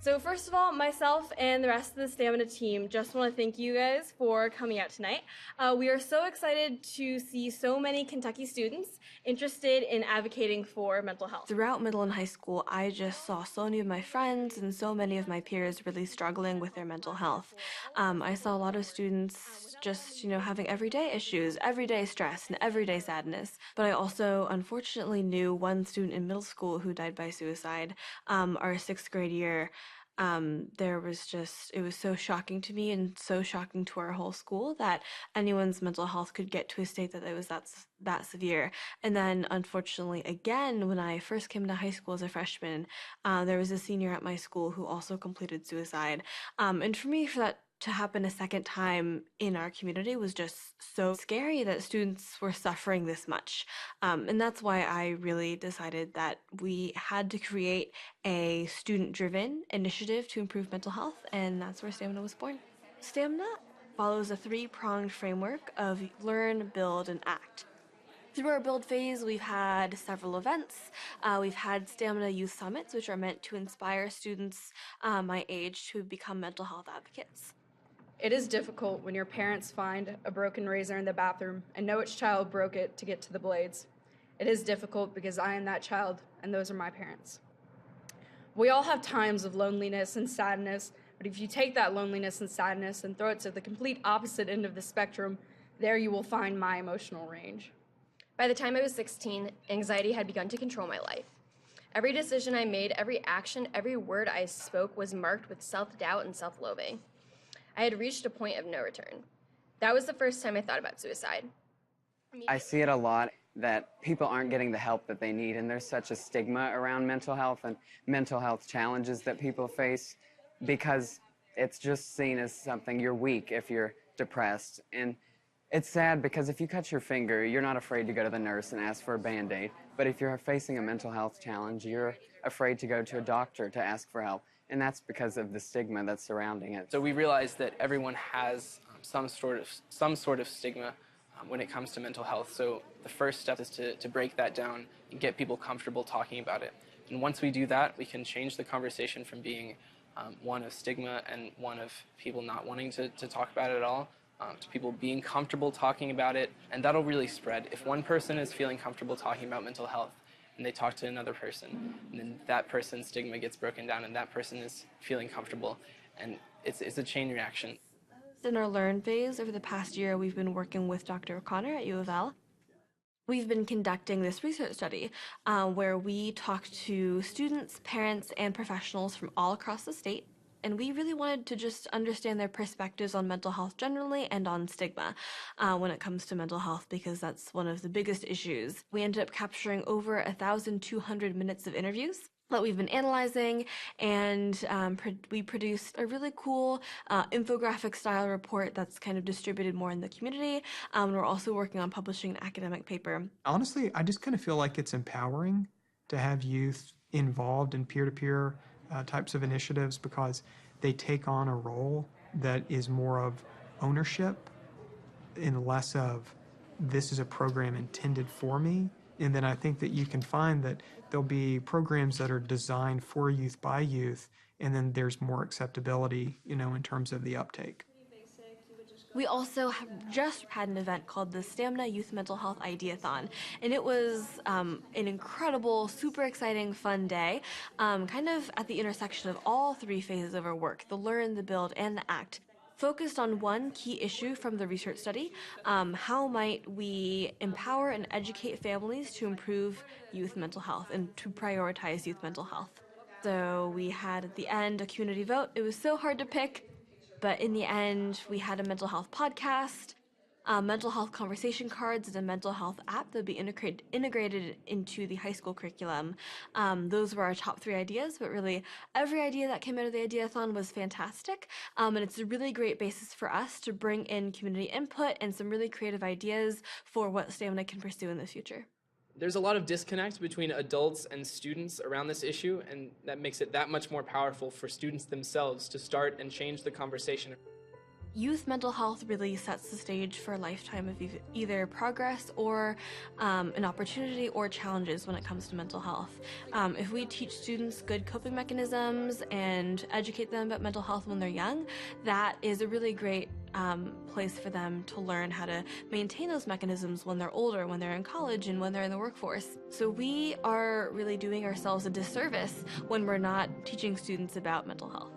So first of all, myself and the rest of the StAMINA team just want to thank you guys for coming out tonight. We are so excited to see so many Kentucky students interested in advocating for mental health. Throughout middle and high school, I just saw so many of my friends and so many of my peers really struggling with their mental health. I saw a lot of students just, having everyday issues, everyday stress, and everyday sadness. But I also, unfortunately, knew one student in middle school who died by suicide our sixth grade year. It was so shocking to me and so shocking to our whole school that anyone's mental health could get to a state that it was that severe. And then, unfortunately, again, when I first came to high school as a freshman, there was a senior at my school who also completed suicide. And for me, for that to happen a second time in our community was just so scary that students were suffering this much. And that's why I really decided that we had to create a student-driven initiative to improve mental health, and that's where StAMINA was born. StAMINA follows a three-pronged framework of learn, build, and act. Through our build phase, we've had several events. We've had StAMINA Youth Summits, which are meant to inspire students my age to become mental health advocates. It is difficult when your parents find a broken razor in the bathroom and know which child broke it to get to the blades. It is difficult because I am that child, and those are my parents. We all have times of loneliness and sadness, but if you take that loneliness and sadness and throw it to the complete opposite end of the spectrum, there you will find my emotional range. By the time I was 16, anxiety had begun to control my life. Every decision I made, every action, every word I spoke was marked with self-doubt and self-loathing. I had reached a point of no return. That was the first time I thought about suicide. I see it a lot that people aren't getting the help that they need, and there's such a stigma around mental health and mental health challenges that people face because it's just seen as something you're weak if you're depressed. And it's sad because if you cut your finger, you're not afraid to go to the nurse and ask for a Band-Aid. But if you're facing a mental health challenge, you're afraid to go to a doctor to ask for help. And that's because of the stigma that's surrounding it. So we realized that everyone has some sort of stigma when it comes to mental health. So the first step is to break that down and get people comfortable talking about it. And once we do that, we can change the conversation from being one of stigma and one of people not wanting to talk about it at all, to people being comfortable talking about it, and that'll really spread. If one person is feeling comfortable talking about mental health, and they talk to another person, and then that person's stigma gets broken down, and that person is feeling comfortable, and it's a chain reaction. In our learn phase, over the past year, we've been working with Dr. O'Connor at U of L. We've been conducting this research study where we talk to students, parents, and professionals from all across the state. And we really wanted to just understand their perspectives on mental health generally and on stigma when it comes to mental health, because that's one of the biggest issues. We ended up capturing over 1,200 minutes of interviews that we've been analyzing, and we produced a really cool infographic style report that's kind of distributed more in the community. We're also working on publishing an academic paper. Honestly, I just kind of feel like it's empowering to have youth involved in peer-to-peer types of initiatives, because they take on a role that is more of ownership and less of this is a program intended for me. And then I think that you can find that there'll be programs that are designed for youth by youth, and then there's more acceptability, in terms of the uptake. We also have just had an event called the StAMINA Youth Mental Health Ideathon, and it was an incredible, super exciting, fun day, kind of at the intersection of all three phases of our work, the learn, the build, and the act. Focused on one key issue from the research study: how might we empower and educate families to improve youth mental health and to prioritize youth mental health. So we had at the end a community vote. It was so hard to pick, but in the end we had a mental health podcast, mental health conversation cards, and a mental health app that would be integrated into the high school curriculum. Those were our top 3 ideas, but really every idea that came out of the Ideathon was fantastic, and it's a really great basis for us to bring in community input and some really creative ideas for what StAMINA can pursue in the future. There's a lot of disconnect between adults and students around this issue, and that makes it that much more powerful for students themselves to start and change the conversation. Youth mental health really sets the stage for a lifetime of either progress or an opportunity or challenges when it comes to mental health. If we teach students good coping mechanisms and educate them about mental health when they're young, that is a really great place for them to learn how to maintain those mechanisms when they're older, when they're in college, and when they're in the workforce. So we are really doing ourselves a disservice when we're not teaching students about mental health.